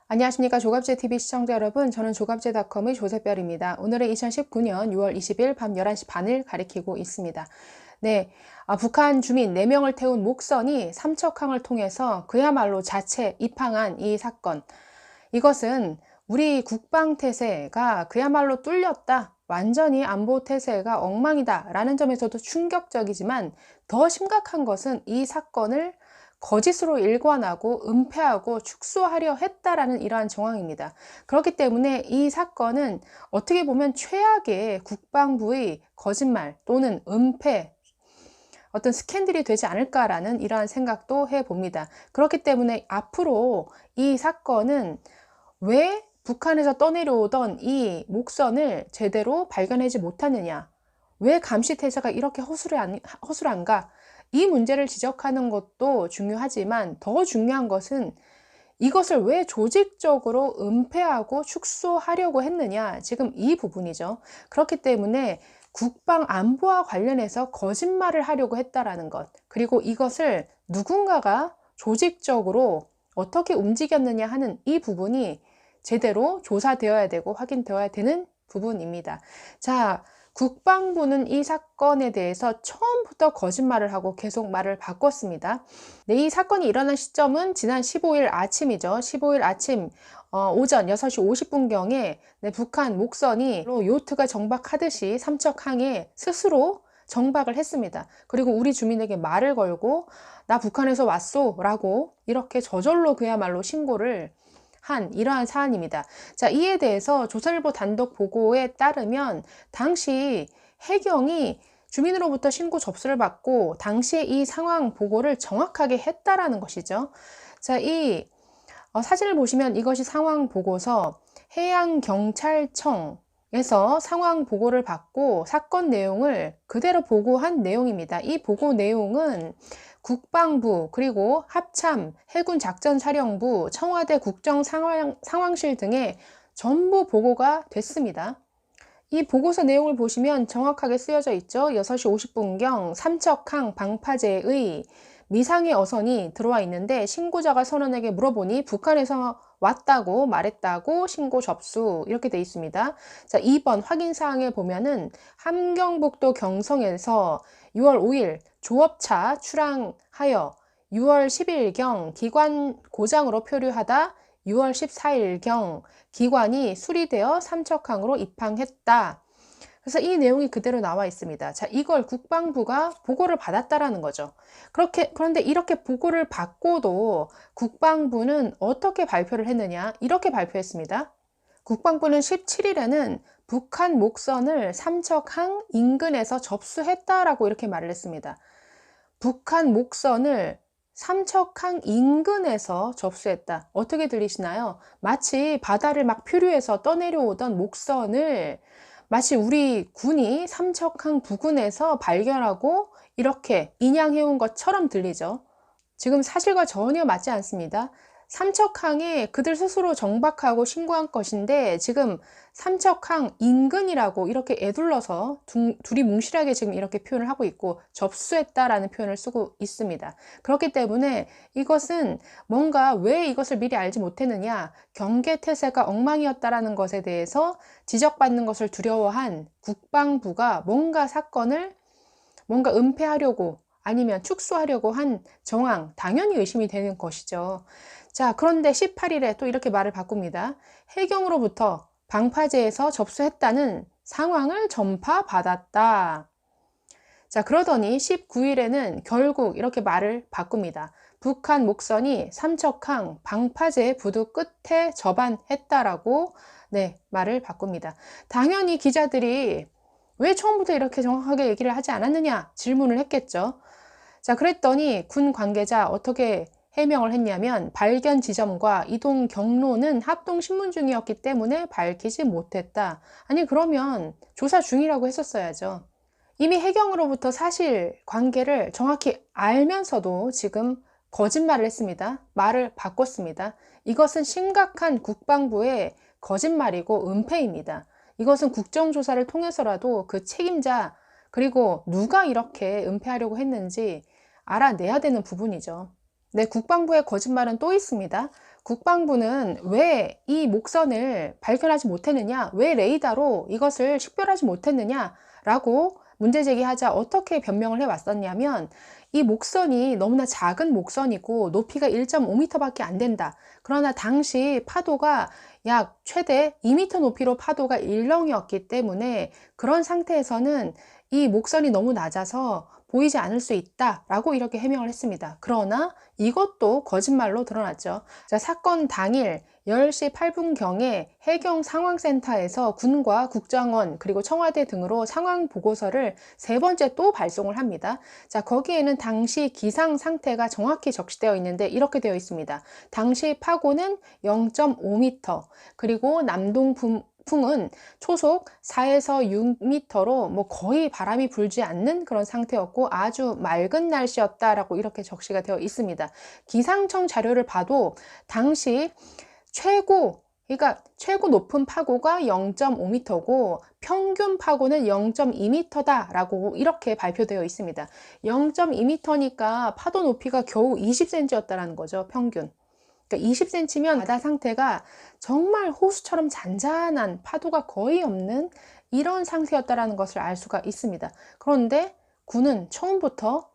안녕하십니까. 조갑제TV 시청자 여러분, 저는 조갑제닷컴의 조세별입니다. 오늘은 2019년 6월 20일 밤 11시 반을 가리키고 있습니다. 네, 북한 주민 4명을 태운 목선이 삼척항을 통해서 그야말로 자체 입항한 이 사건, 이것은 우리 국방태세가 그야말로 뚫렸다, 완전히 안보태세가 엉망이다 라는 점에서도 충격적이지만, 더 심각한 것은 이 사건을 거짓으로 일관하고 은폐하고 축소하려 했다라는 이러한 정황입니다. 그렇기 때문에 이 사건은 어떻게 보면 최악의 국방부의 거짓말 또는 은폐, 어떤 스캔들이 되지 않을까라는 이러한 생각도 해봅니다. 그렇기 때문에 앞으로 이 사건은 왜 북한에서 떠내려오던 이 목선을 제대로 발견하지 못하느냐, 왜 감시태세가 이렇게 허술한가, 이 문제를 지적하는 것도 중요하지만, 더 중요한 것은 이것을 왜 조직적으로 은폐하고 축소하려고 했느냐, 지금 이 부분이죠. 그렇기 때문에 국방 안보와 관련해서 거짓말을 하려고 했다라는 것, 그리고 이것을 누군가가 조직적으로 어떻게 움직였느냐 하는 이 부분이 제대로 조사되어야 되고 확인되어야 되는 부분입니다. 자, 국방부는 이 사건에 대해서 처음부터 거짓말을 하고 계속 말을 바꿨습니다. 네, 이 사건이 일어난 시점은 지난 15일 아침이죠. 15일 아침 오전 6시 50분경에 북한 목선이 요트가 정박하듯이 삼척항에 스스로 정박을 했습니다. 그리고 우리 주민에게 말을 걸고 나 북한에서 왔소 라고 이렇게 저절로 그야말로 신고를 한 이러한 사안입니다. 자, 이에 대해서 조선일보 단독 보고에 따르면 당시 해경이 주민으로부터 신고 접수를 받고 당시에 이 상황 보고를 정확하게 했다라는 것이죠. 자, 이 사진을 보시면 이것이 상황 보고서 해양경찰청에서 상황 보고를 받고 사건 내용을 그대로 보고한 내용입니다. 이 보고 내용은 국방부, 그리고 합참, 해군작전사령부, 청와대 국정상황실 등에 전부 보고가 됐습니다. 이 보고서 내용을 보시면 정확하게 쓰여져 있죠. 6시 50분경 삼척항 방파제의 미상의 어선이 들어와 있는데, 신고자가 선원에게 물어보니 북한에서 왔다고 말했다고 신고 접수, 이렇게 돼 있습니다. 자, 2번 확인사항에 보면은 함경북도 경성에서 6월 5일 조업차 출항하여 6월 10일경 기관 고장으로 표류하다 6월 14일경 기관이 수리되어 삼척항으로 입항했다. 그래서 이 내용이 그대로 나와 있습니다. 자, 이걸 국방부가 보고를 받았다라는 거죠. 그런데 이렇게 보고를 받고도 국방부는 어떻게 발표를 했느냐? 이렇게 발표했습니다. 국방부는 17일에는 북한 목선을 삼척항 인근에서 접수했다라고 이렇게 말을 했습니다. 북한 목선을 삼척항 인근에서 접수했다. 어떻게 들리시나요? 마치 바다를 막 표류해서 떠내려오던 목선을 마치 우리 군이 삼척항 부근에서 발견하고 이렇게 인양해온 것처럼 들리죠. 지금 사실과 전혀 맞지 않습니다. 삼척항에 그들 스스로 정박하고 신고한 것인데, 지금 삼척항 인근이라고 이렇게 애둘러서 둘이 뭉실하게 지금 이렇게 표현을 하고 있고, 접수했다라는 표현을 쓰고 있습니다. 그렇기 때문에 이것은 뭔가 왜 이것을 미리 알지 못했느냐, 경계태세가 엉망이었다라는 것에 대해서 지적받는 것을 두려워한 국방부가 뭔가 사건을 뭔가 은폐하려고 아니면 축소하려고 한 정황, 당연히 의심이 되는 것이죠. 자, 그런데 18일에 또 이렇게 말을 바꿉니다. 해경으로부터 방파제에서 접수했다는 상황을 전파받았다. 자, 그러더니 19일에는 결국 이렇게 말을 바꿉니다. 북한 목선이 삼척항 방파제 부두 끝에 접안했다라고 말을 바꿉니다. 당연히 기자들이 왜 처음부터 이렇게 정확하게 얘기를 하지 않았느냐 질문을 했겠죠. 자, 그랬더니 군 관계자 어떻게 해명을 했냐면, 발견 지점과 이동 경로는 합동 신문 중이었기 때문에 밝히지 못했다. 아니, 그러면 조사 중이라고 했었어야죠. 이미 해경으로부터 사실 관계를 정확히 알면서도 지금 거짓말을 했습니다. 말을 바꿨습니다. 이것은 심각한 국방부의 거짓말이고 은폐입니다. 이것은 국정조사를 통해서라도 그 책임자, 그리고 누가 이렇게 은폐하려고 했는지 알아내야 되는 부분이죠. 네, 국방부의 거짓말은 또 있습니다. 국방부는 왜 이 목선을 발견하지 못했느냐, 왜 레이더로 이것을 식별하지 못했느냐라고 문제 제기하자 어떻게 변명을 해왔었냐면, 이 목선이 너무나 작은 목선이고 높이가 1.5m밖에 안 된다. 그러나 당시 파도가 약 최대 2m 높이로 파도가 일렁이었기 때문에 그런 상태에서는 이 목선이 너무 낮아서 보이지 않을 수 있다라고 이렇게 해명을 했습니다. 그러나 이것도 거짓말로 드러났죠. 자, 사건 당일 10시 8분경에 해경 상황센터에서 군과 국정원 그리고 청와대 등으로 상황 보고서를 세 번째 또 발송을 합니다. 자, 거기에는 당시 기상 상태가 정확히 적시되어 있는데 이렇게 되어 있습니다. 당시 파고는 0.5m, 그리고 남동풍은 초속 4에서 6m로 뭐 거의 바람이 불지 않는 그런 상태였고 아주 맑은 날씨였다라고 이렇게 적시가 되어 있습니다. 기상청 자료를 봐도 당시 그러니까 최고 높은 파고가 0.5m고 평균 파고는 0.2m다라고 이렇게 발표되어 있습니다. 0.2m니까 파도 높이가 겨우 20cm였다라는 거죠, 평균. 그러니까 20cm면 바다 상태가 정말 호수처럼 잔잔한, 파도가 거의 없는 이런 상태였다라는 것을 알 수가 있습니다. 그런데 군은 처음부터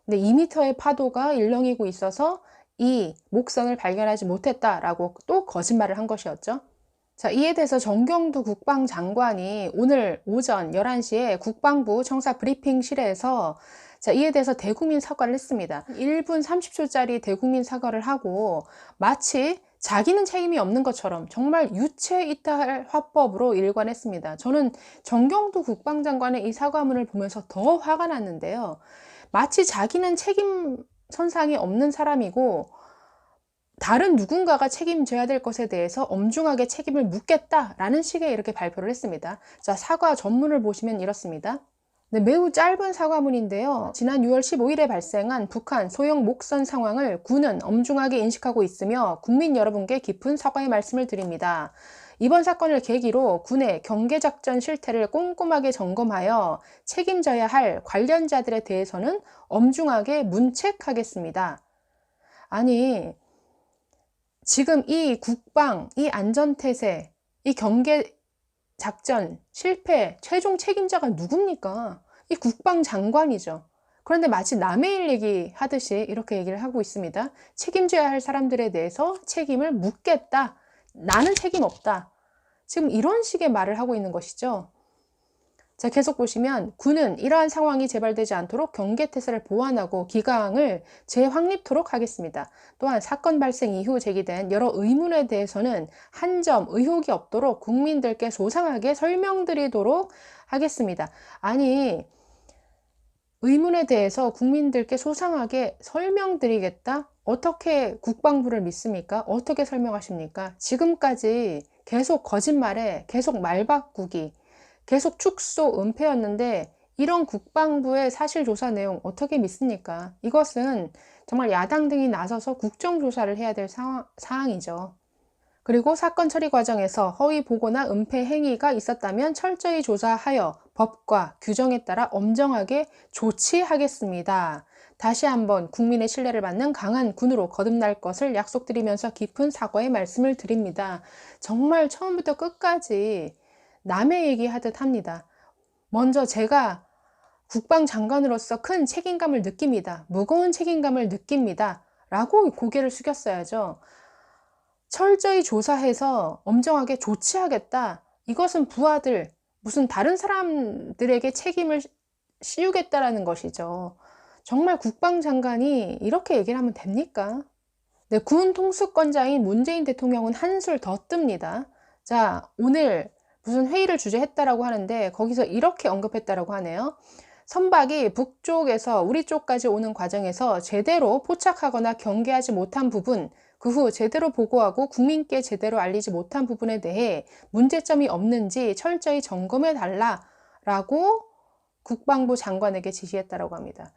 2m의 파도가 일렁이고 있어서 이 목선을 발견하지 못했다라고 또 거짓말을 한 것이었죠. 자, 이에 대해서 정경두 국방장관이 오늘 오전 11시에 국방부 청사 브리핑실에서 자, 이에 대해서 대국민 사과를 했습니다. 1분 30초짜리 대국민 사과를 하고 마치 자기는 책임이 없는 것처럼 정말 유체 이탈 화법으로 일관했습니다. 저는 정경두 국방장관의 이 사과문을 보면서 더 화가 났는데요. 마치 자기는 책임 선상에 없는 사람이고 다른 누군가가 책임져야 될 것에 대해서 엄중하게 책임을 묻겠다라는 식의 이렇게 발표를 했습니다. 자, 사과 전문을 보시면 이렇습니다. 네, 매우 짧은 사과문인데요. 지난 6월 15일에 발생한 북한 소형 목선 상황을 군은 엄중하게 인식하고 있으며 국민 여러분께 깊은 사과의 말씀을 드립니다. 이번 사건을 계기로 군의 경계작전 실태를 꼼꼼하게 점검하여 책임져야 할 관련자들에 대해서는 엄중하게 문책하겠습니다. 아니, 지금 이 국방, 이 안전태세, 이 경계작전 실패 최종 책임자가 누굽니까? 이 국방장관이죠. 그런데 마치 남의 일 얘기하듯이 이렇게 얘기를 하고 있습니다. 책임져야 할 사람들에 대해서 책임을 묻겠다. 나는 책임 없다. 지금 이런 식의 말을 하고 있는 것이죠. 자, 계속 보시면 군은 이러한 상황이 재발되지 않도록 경계태세를 보완하고 기강을 재확립토록 하겠습니다. 또한 사건 발생 이후 제기된 여러 의문에 대해서는 한 점 의혹이 없도록 국민들께 소상하게 설명드리도록 하겠습니다. 아니, 의문에 대해서 국민들께 소상하게 설명드리겠다? 어떻게 국방부를 믿습니까? 어떻게 설명하십니까? 지금까지 계속 거짓말에 계속 말 바꾸기, 계속 축소, 은폐였는데 이런 국방부의 사실조사 내용 어떻게 믿습니까? 이것은 정말 야당 등이 나서서 국정조사를 해야 될 사항이죠. 그리고 사건 처리 과정에서 허위 보고나 은폐 행위가 있었다면 철저히 조사하여 법과 규정에 따라 엄정하게 조치하겠습니다. 다시 한번 국민의 신뢰를 받는 강한 군으로 거듭날 것을 약속드리면서 깊은 사과의 말씀을 드립니다. 정말 처음부터 끝까지 남의 얘기하듯 합니다. 먼저 제가 국방장관으로서 큰 책임감을 느낍니다. 무거운 책임감을 느낍니다. 라고 고개를 숙였어야죠. 철저히 조사해서 엄정하게 조치하겠다. 이것은 부하들, 무슨 다른 사람들에게 책임을 씌우겠다라는 것이죠. 정말 국방장관이 이렇게 얘기를 하면 됩니까? 네, 군 통수권자인 문재인 대통령은 한술 더 뜹니다. 자, 오늘 무슨 회의를 주재했다라고 하는데 거기서 이렇게 언급했다라고 하네요. 선박이 북쪽에서 우리 쪽까지 오는 과정에서 제대로 포착하거나 경계하지 못한 부분, 그 후 제대로 보고하고 국민께 제대로 알리지 못한 부분에 대해 문제점이 없는지 철저히 점검해 달라라고 국방부 장관에게 지시했다라고 합니다.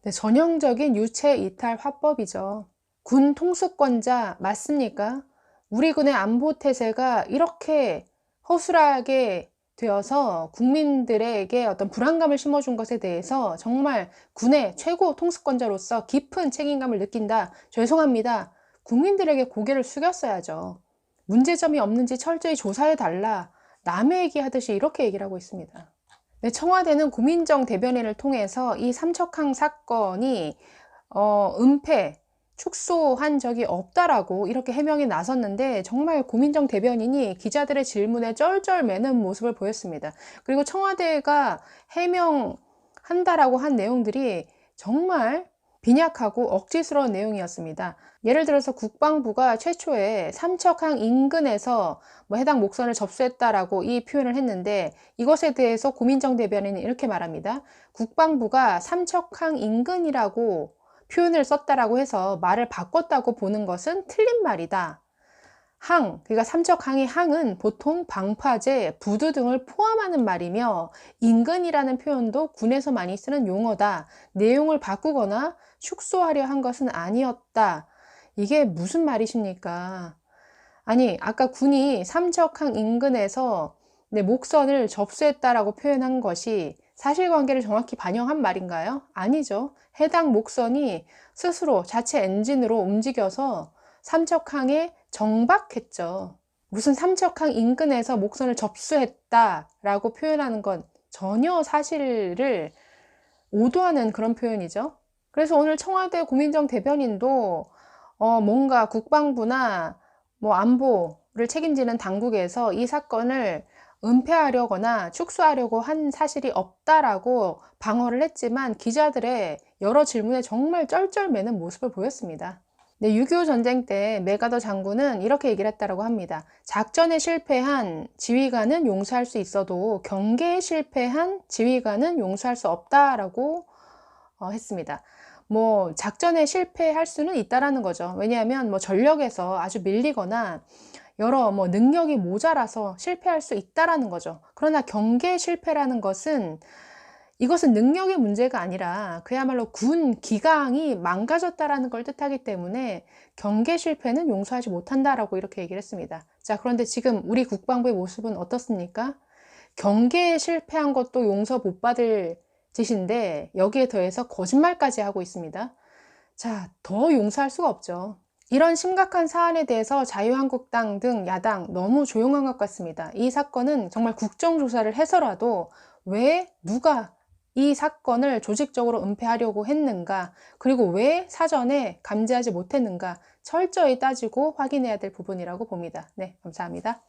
네, 전형적인 유체 이탈 화법이죠. 군 통수권자 맞습니까? 우리 군의 안보 태세가 이렇게 허술하게 되어서 국민들에게 어떤 불안감을 심어준 것에 대해서 정말 군의 최고 통수권자로서 깊은 책임감을 느낀다. 죄송합니다. 국민들에게 고개를 숙였어야죠. 문제점이 없는지 철저히 조사해달라. 남의 얘기하듯이 이렇게 얘기를 하고 있습니다. 네, 청와대는 고민정 대변인을 통해서 이 삼척항 사건이 은폐, 축소한 적이 없다라고 이렇게 해명이 나섰는데 정말 고민정 대변인이 기자들의 질문에 쩔쩔 매는 모습을 보였습니다. 그리고 청와대가 해명한다라고 한 내용들이 정말 빈약하고 억지스러운 내용이었습니다. 예를 들어서 국방부가 최초에 삼척항 인근에서 해당 목선을 접수했다라고 이 표현을 했는데 이것에 대해서 고민정 대변인은 이렇게 말합니다. 국방부가 삼척항 인근이라고 표현을 썼다라고 해서 말을 바꿨다고 보는 것은 틀린 말이다. 그러니까 삼척항의 항은 보통 방파제, 부두 등을 포함하는 말이며 인근이라는 표현도 군에서 많이 쓰는 용어다. 내용을 바꾸거나 축소하려 한 것은 아니었다. 이게 무슨 말이십니까? 아니, 아까 군이 삼척항 인근에서 목선을 접수했다라고 표현한 것이 사실관계를 정확히 반영한 말인가요? 아니죠. 해당 목선이 스스로 자체 엔진으로 움직여서 삼척항에 정박했죠. 무슨 삼척항 인근에서 목선을 접수했다라고 표현하는 건 전혀 사실을 오도하는 그런 표현이죠. 그래서 오늘 청와대 고민정 대변인도 뭔가 국방부나 안보를 책임지는 당국에서 이 사건을 은폐하려거나 축소하려고 한 사실이 없다라고 방어를 했지만 기자들의 여러 질문에 정말 쩔쩔매는 모습을 보였습니다. 네, 6.25 전쟁 때 메가더 장군은 이렇게 얘기를 했다고 합니다. 작전에 실패한 지휘관은 용서할 수 있어도 경계에 실패한 지휘관은 용서할 수 없다라고 했습니다. 작전에 실패할 수는 있다라는 거죠. 왜냐하면 전력에서 아주 밀리거나 여러 능력이 모자라서 실패할 수 있다라는 거죠. 그러나 경계 실패라는 것은 이것은 능력의 문제가 아니라 그야말로 군 기강이 망가졌다라는 걸 뜻하기 때문에 경계 실패는 용서하지 못한다라고 이렇게 얘기를 했습니다. 자, 그런데 지금 우리 국방부의 모습은 어떻습니까? 경계에 실패한 것도 용서 못 받을 짓인데 여기에 더해서 거짓말까지 하고 있습니다. 자, 더 용서할 수가 없죠. 이런 심각한 사안에 대해서 자유한국당 등 야당 너무 조용한 것 같습니다. 이 사건은 정말 국정조사를 해서라도 왜 누가 이 사건을 조직적으로 은폐하려고 했는가, 그리고 왜 사전에 감지하지 못했는가 철저히 따지고 확인해야 될 부분이라고 봅니다. 네, 감사합니다.